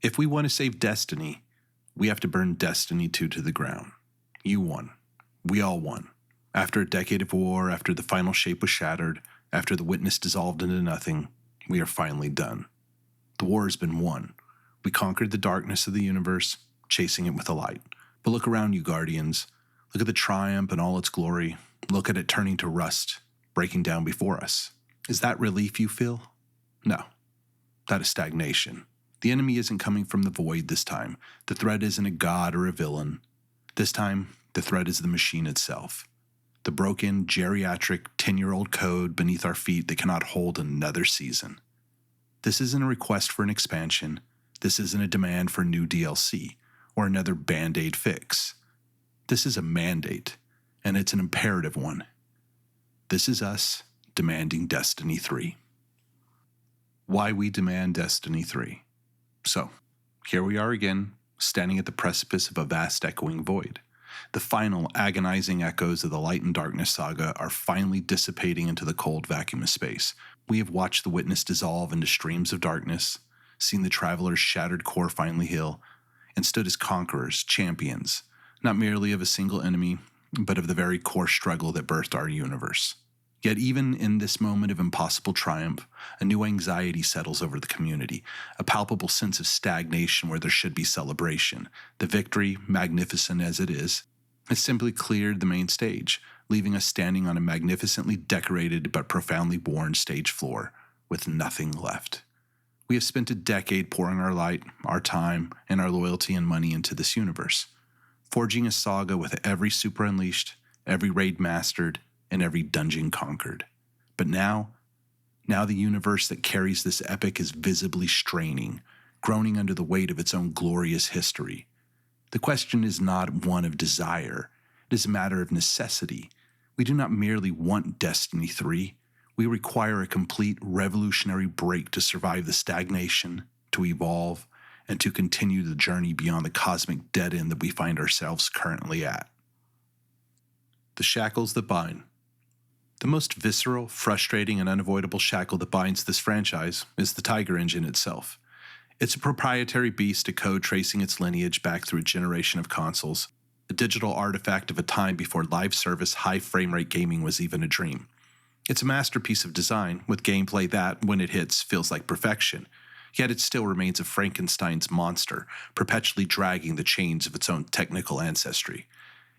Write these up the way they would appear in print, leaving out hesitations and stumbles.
If we want to save Destiny, we have to burn Destiny 2 to the ground. You won. We all won. After a decade of war, after the final shape was shattered, after the witness dissolved into nothing, we are finally done. The war has been won. We conquered the darkness of the universe, chasing it with the light. But look around you, Guardians. Look at the triumph and all its glory. Look at it turning to rust, breaking down before us. Is that relief you feel? No. That is stagnation. The enemy isn't coming from the void this time. The threat isn't a god or a villain. This time, the threat is the machine itself. The broken, geriatric, 10-year-old code beneath our feet that cannot hold another season. This isn't a request for an expansion. This isn't a demand for new DLC or another Band-Aid fix. This is a mandate, and it's an imperative one. This is us demanding Destiny 3. Why we demand Destiny 3. So, here we are again, standing at the precipice of a vast echoing void. The final agonizing echoes of the Light and Darkness Saga are finally dissipating into the cold vacuum of space. We have watched the witness dissolve into streams of darkness, seen the traveler's shattered core finally heal, and stood as conquerors, champions, not merely of a single enemy, but of the very core struggle that birthed our universe. Yet even in this moment of impossible triumph, a new anxiety settles over the community, a palpable sense of stagnation where there should be celebration. The victory, magnificent as it is, has simply cleared the main stage, leaving us standing on a magnificently decorated but profoundly worn stage floor, with nothing left. We have spent a decade pouring our light, our time, and our loyalty and money into this universe, forging a saga with every super unleashed, every raid mastered, and every dungeon conquered. But now the universe that carries this epic is visibly straining, groaning under the weight of its own glorious history. The question is not one of desire, it is a matter of necessity. We do not merely want Destiny 3, we require a complete revolutionary break to survive the stagnation, to evolve, and to continue the journey beyond the cosmic dead end that we find ourselves currently at. The shackles that bind. The most visceral, frustrating, and unavoidable shackle that binds this franchise is the Tiger engine itself. It's a proprietary beast of code tracing its lineage back through a generation of consoles, a digital artifact of a time before live service, high frame rate gaming was even a dream. It's a masterpiece of design, with gameplay that, when it hits, feels like perfection. Yet it still remains a Frankenstein's monster, perpetually dragging the chains of its own technical ancestry.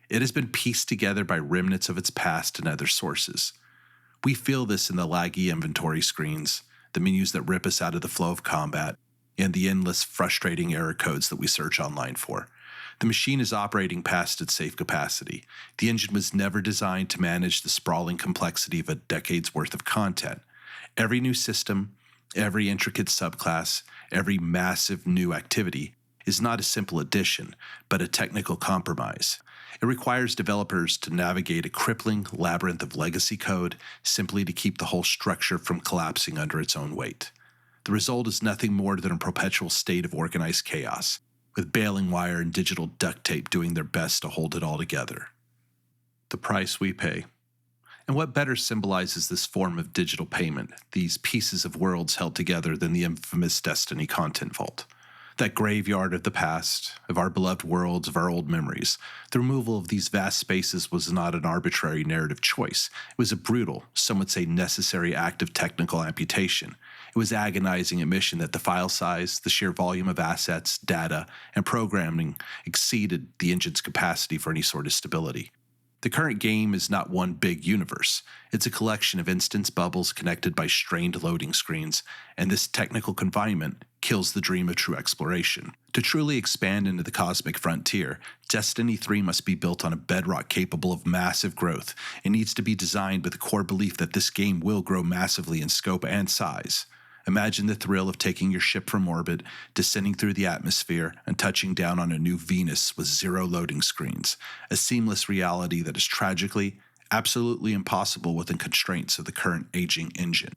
It has been pieced together by remnants of its past and other sources. We feel this in the laggy inventory screens, the menus that rip us out of the flow of combat, and the endless, frustrating error codes that we search online for. The machine is operating past its safe capacity. The engine was never designed to manage the sprawling complexity of a decade's worth of content. Every new system, every intricate subclass, every massive new activity is not a simple addition, but a technical compromise. It requires developers to navigate a crippling labyrinth of legacy code simply to keep the whole structure from collapsing under its own weight. The result is nothing more than a perpetual state of organized chaos, with baling wire and digital duct tape doing their best to hold it all together. The price we pay. And what better symbolizes this form of digital payment, these pieces of worlds held together, than the infamous Destiny content vault? That graveyard of the past, of our beloved worlds, of our old memories. The removal of these vast spaces was not an arbitrary narrative choice. It was a brutal, some would say necessary act of technical amputation. It was agonizing admission that the file size, the sheer volume of assets, data, and programming exceeded the engine's capacity for any sort of stability. The current game is not one big universe. It's a collection of instance bubbles connected by strained loading screens, and this technical confinement kills the dream of true exploration. To truly expand into the cosmic frontier, Destiny 3 must be built on a bedrock capable of massive growth. It needs to be designed with a core belief that this game will grow massively in scope and size. Imagine the thrill of taking your ship from orbit, descending through the atmosphere, and touching down on a new Venus with zero loading screens, a seamless reality that is tragically, absolutely impossible within constraints of the current aging engine.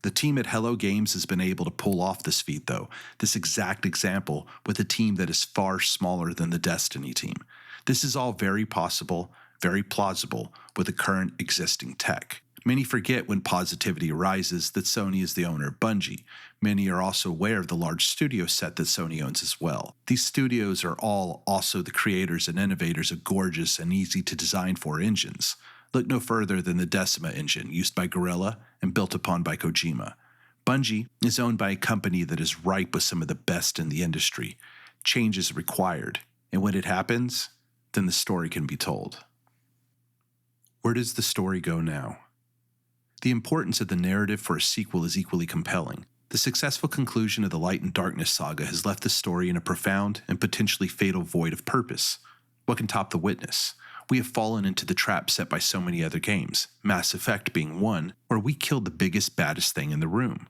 The team at Hello Games has been able to pull off this feat, though, this exact example with a team that is far smaller than the Destiny team. This is all very possible, very plausible with the current existing tech. Many forget when positivity arises that Sony is the owner of Bungie. Many are also aware of the large studio set that Sony owns as well. These studios are all also the creators and innovators of gorgeous and easy to design for engines. Look no further than the Decima engine, used by Guerrilla and built upon by Kojima. Bungie is owned by a company that is ripe with some of the best in the industry. Change is required, and when it happens, then the story can be told. Where does the story go now? The importance of the narrative for a sequel is equally compelling. The successful conclusion of the Light and Darkness Saga has left the story in a profound and potentially fatal void of purpose. What can top The Witness? We have fallen into the trap set by so many other games, Mass Effect being one, where we killed the biggest, baddest thing in the room.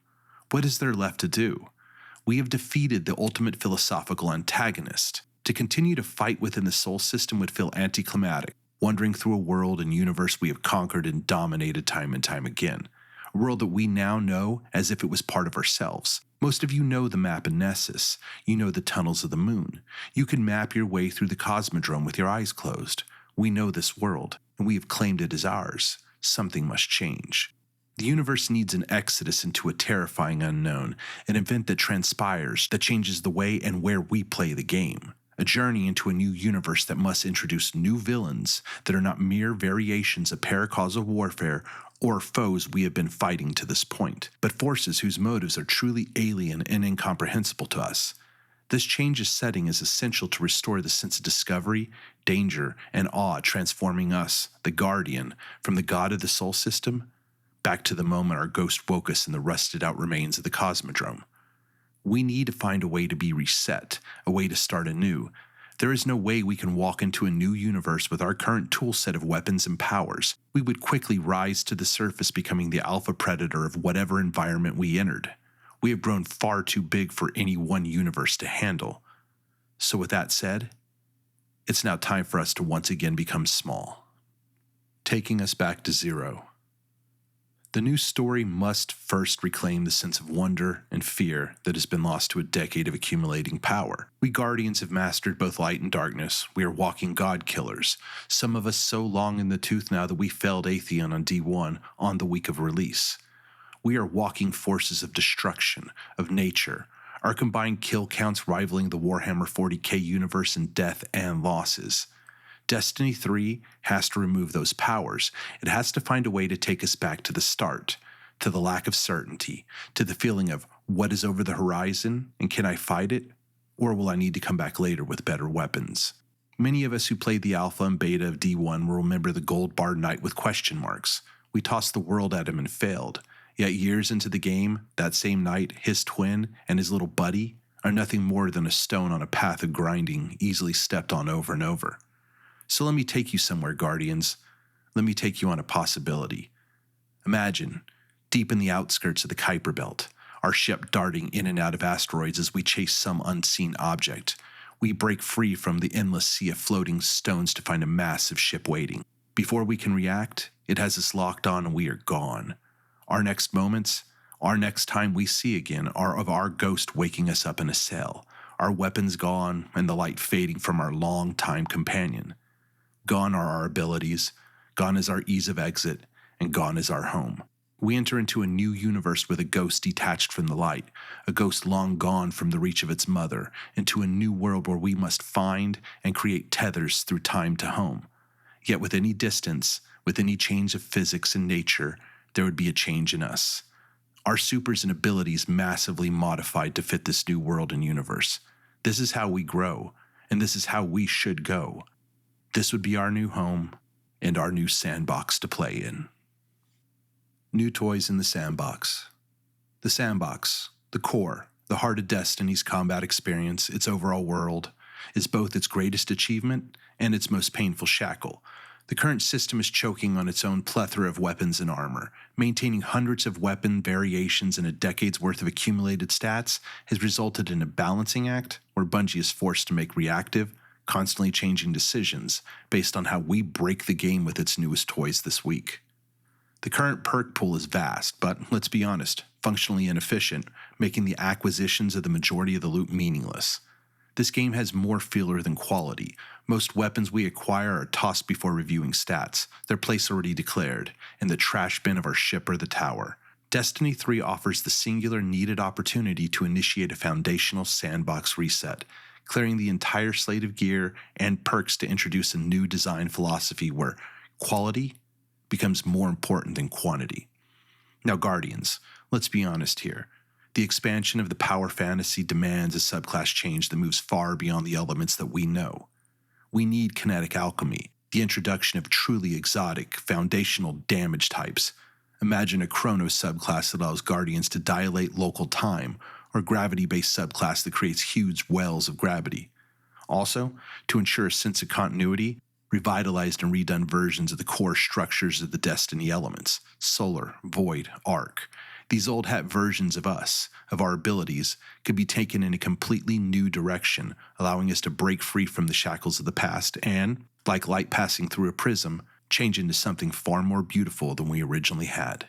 What is there left to do? We have defeated the ultimate philosophical antagonist. To continue to fight within the Soul system would feel anticlimactic, wandering through a world and universe we have conquered and dominated time and time again. A world that we now know as if it was part of ourselves. Most of you know the map in Nessus. You know the tunnels of the moon. You can map your way through the Cosmodrome with your eyes closed. We know this world, and we have claimed it as ours. Something must change. The universe needs an exodus into a terrifying unknown, an event that transpires, that changes the way and where we play the game. A journey into a new universe that must introduce new villains that are not mere variations of paracausal warfare or foes we have been fighting to this point, but forces whose motives are truly alien and incomprehensible to us. This change of setting is essential to restore the sense of discovery, danger, and awe, transforming us, the Guardian, from the god of the Soul system, back to the moment our ghost woke us in the rusted-out remains of the Cosmodrome. We need to find a way to be reset, a way to start anew. There is no way we can walk into a new universe with our current tool set of weapons and powers. We would quickly rise to the surface, becoming the alpha predator of whatever environment we entered. We have grown far too big for any one universe to handle. So with that said, it's now time for us to once again become small. Taking us back to zero. The new story must first reclaim the sense of wonder and fear that has been lost to a decade of accumulating power. We Guardians have mastered both light and darkness. We are walking god killers, some of us so long in the tooth now that we felled Atheon on D1 on the week of release. We are walking forces of destruction, of nature, our combined kill counts rivaling the Warhammer 40k universe in death and losses. Destiny 3 has to remove those powers. It has to find a way to take us back to the start, to the lack of certainty, to the feeling of what is over the horizon and can I fight it? Or will I need to come back later with better weapons? Many of us who played the alpha and beta of D1 will remember the gold bar knight with question marks. We tossed the world at him and failed. Yet years into the game, that same knight, his twin, and his little buddy are nothing more than a stone on a path of grinding, easily stepped on over and over. So let me take you somewhere, Guardians. Let me take you on a possibility. Imagine, deep in the outskirts of the Kuiper Belt, our ship darting in and out of asteroids as we chase some unseen object. We break free from the endless sea of floating stones to find a massive ship waiting. Before we can react, it has us locked on and we are gone. Our next moments, our next time we see again, are of our ghost waking us up in a cell, our weapons gone and the light fading from our long-time companion. Gone are our abilities, gone is our ease of exit, and gone is our home. We enter into a new universe with a ghost detached from the light, a ghost long gone from the reach of its mother, into a new world where we must find and create tethers through time to home. Yet with any distance, with any change of physics and nature, there would be a change in us. Our supers and abilities massively modified to fit this new world and universe. This is how we grow, and this is how we should go. This would be our new home and our new sandbox to play in. New toys in the sandbox. The sandbox, the core, the heart of Destiny's combat experience, its overall world, is both its greatest achievement and its most painful shackle. The current system is choking on its own plethora of weapons and armor. Maintaining hundreds of weapon variations and a decade's worth of accumulated stats has resulted in a balancing act where Bungie is forced to make reactive, constantly changing decisions based on how we break the game with its newest toys this week. The current perk pool is vast, but let's be honest, functionally inefficient, making the acquisitions of the majority of the loot meaningless. This game has more filler than quality. Most weapons we acquire are tossed before reviewing stats, their place already declared, in the trash bin of our ship or the tower. Destiny 3 offers the singular needed opportunity to initiate a foundational sandbox reset, clearing the entire slate of gear and perks to introduce a new design philosophy where quality becomes more important than quantity. Now, Guardians, let's be honest here. The expansion of the power fantasy demands a subclass change that moves far beyond the elements that we know. We need kinetic alchemy, the introduction of truly exotic, foundational damage types. Imagine a Chronos subclass that allows Guardians to dilate local time, or a gravity-based subclass that creates huge wells of gravity. Also, to ensure a sense of continuity, revitalized and redone versions of the core structures of the Destiny elements, Solar, Void, Arc. These old hat versions of us, of our abilities, could be taken in a completely new direction, allowing us to break free from the shackles of the past and, like light passing through a prism, change into something far more beautiful than we originally had.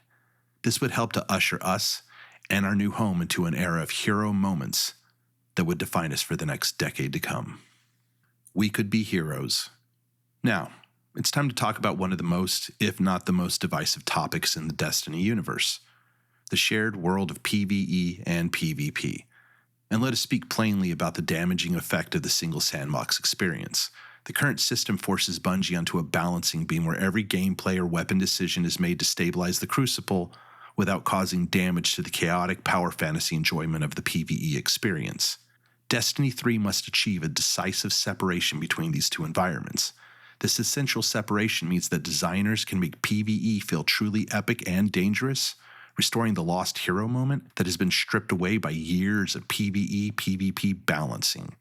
This would help to usher us and our new home into an era of hero moments that would define us for the next decade to come. We could be heroes. Now, it's time to talk about one of the most, if not the most divisive topics in the Destiny universe, the shared world of PvE and PvP. And let us speak plainly about the damaging effect of the single sandbox experience. The current system forces Bungie onto a balancing beam where every gameplay or weapon decision is made to stabilize the crucible without causing damage to the chaotic power fantasy enjoyment of the PvE experience. Destiny 3 must achieve a decisive separation between these two environments. This essential separation means that designers can make PvE feel truly epic and dangerous, restoring the lost hero moment that has been stripped away by years of PvE-PvP balancing.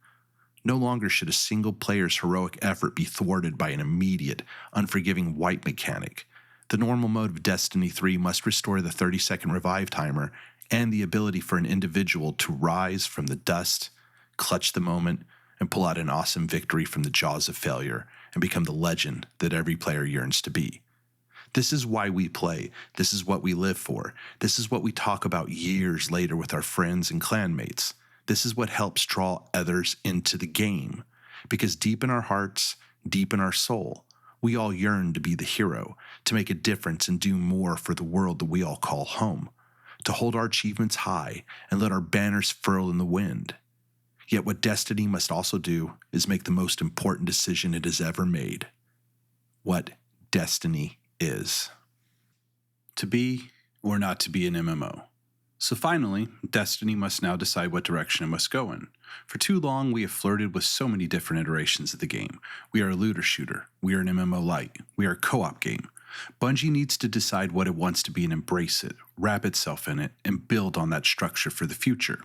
No longer should a single player's heroic effort be thwarted by an immediate, unforgiving wipe mechanic. The normal mode of Destiny 3 must restore the 30-second revive timer and the ability for an individual to rise from the dust, clutch the moment, and pull out an awesome victory from the jaws of failure and become the legend that every player yearns to be. This is why we play. This is what we live for. This is what we talk about years later with our friends and clanmates. This is what helps draw others into the game. Because deep in our hearts, deep in our soul, we all yearn to be the hero, to make a difference and do more for the world that we all call home, to hold our achievements high and let our banners furl in the wind. Yet what Destiny must also do is make the most important decision it has ever made. What Destiny is. To be or not to be an MMO. So finally, Destiny must now decide what direction it must go in. For too long, we have flirted with so many different iterations of the game. We are a looter shooter. We are an MMO light. We are a co-op game. Bungie needs to decide what it wants to be and embrace it, wrap itself in it, and build on that structure for the future.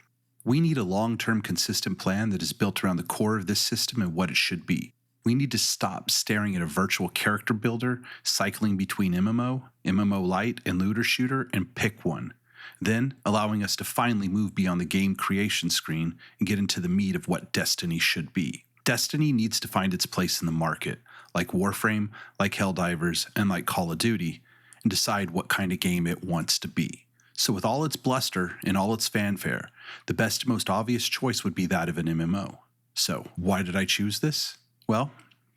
We need a long-term consistent plan that is built around the core of this system and what it should be. We need to stop staring at a virtual character builder, cycling between MMO, MMO light, and looter shooter, and pick one. Then allowing us to finally move beyond the game creation screen and get into the meat of what Destiny should be. Destiny needs to find its place in the market, like Warframe, like Helldivers, and like Call of Duty, and decide what kind of game it wants to be. So with all its bluster and all its fanfare, the best and most obvious choice would be that of an MMO. So why did I choose this? Well,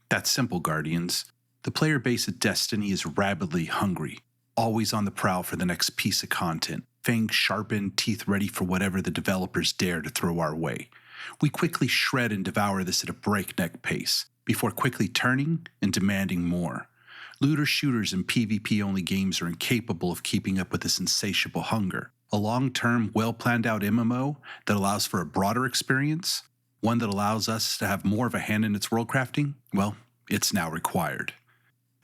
that's simple, Guardians. The player base at Destiny is rabidly hungry, always on the prowl for the next piece of content, fangs sharpened, teeth ready for whatever the developers dare to throw our way. We quickly shred and devour this at a breakneck pace, before quickly turning and demanding more. Looter shooters and PvP-only games are incapable of keeping up with this insatiable hunger. A long-term, well-planned-out MMO that allows for a broader experience, one that allows us to have more of a hand in its world crafting, well, it's now required.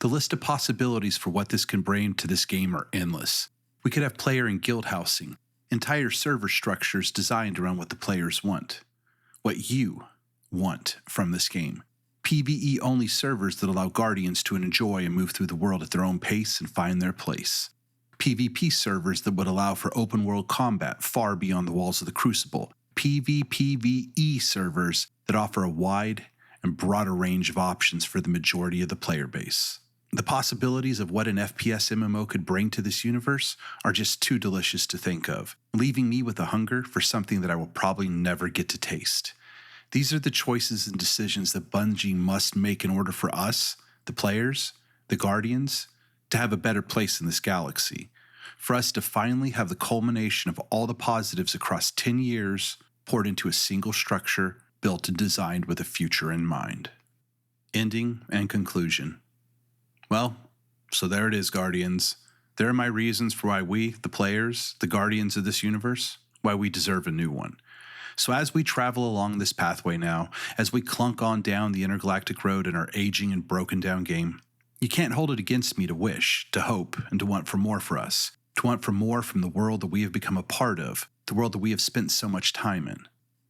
The list of possibilities for what this can bring to this game are endless. We could have player and guild housing, entire server structures designed around what the players want. What you want from this game. PvE-only servers that allow Guardians to enjoy and move through the world at their own pace and find their place. PvP servers that would allow for open-world combat far beyond the walls of the Crucible. PvPvE servers that offer a wide and broader range of options for the majority of the player base. The possibilities of what an FPS MMO could bring to this universe are just too delicious to think of, leaving me with a hunger for something that I will probably never get to taste. These are the choices and decisions that Bungie must make in order for us, the players, the Guardians, to have a better place in this galaxy. For us to finally have the culmination of all the positives across 10 years poured into a single structure built and designed with a future in mind. Ending and conclusion. Well, so there it is, Guardians. There are my reasons for why we, the players, the Guardians of this universe, why we deserve a new one. So as we travel along this pathway now, as we clunk on down the intergalactic road in our aging and broken down game, you can't hold it against me to wish, to hope, and to want for more for us, to want for more from the world that we have become a part of, the world that we have spent so much time in.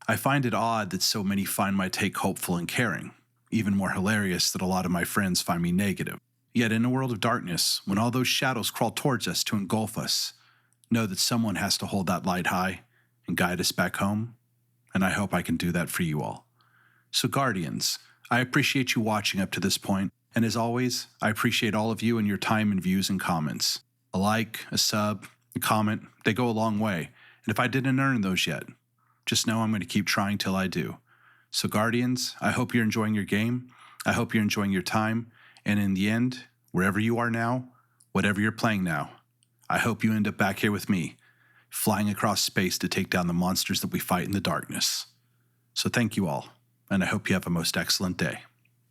I find it odd that so many find my take hopeful and caring, even more hilarious that a lot of my friends find me negative. Yet in a world of darkness, when all those shadows crawl towards us to engulf us, know that someone has to hold that light high and guide us back home, and I hope I can do that for you all. So Guardians, I appreciate you watching up to this point, and as always, I appreciate all of you and your time and views and comments. A like, a sub, a comment, they go a long way, and if I didn't earn those yet, just know I'm going to keep trying till I do. So Guardians, I hope you're enjoying your game, I hope you're enjoying your time, and in the end, wherever you are now, whatever you're playing now, I hope you end up back here with me, flying across space to take down the monsters that we fight in the darkness. So thank you all, and I hope you have a most excellent day.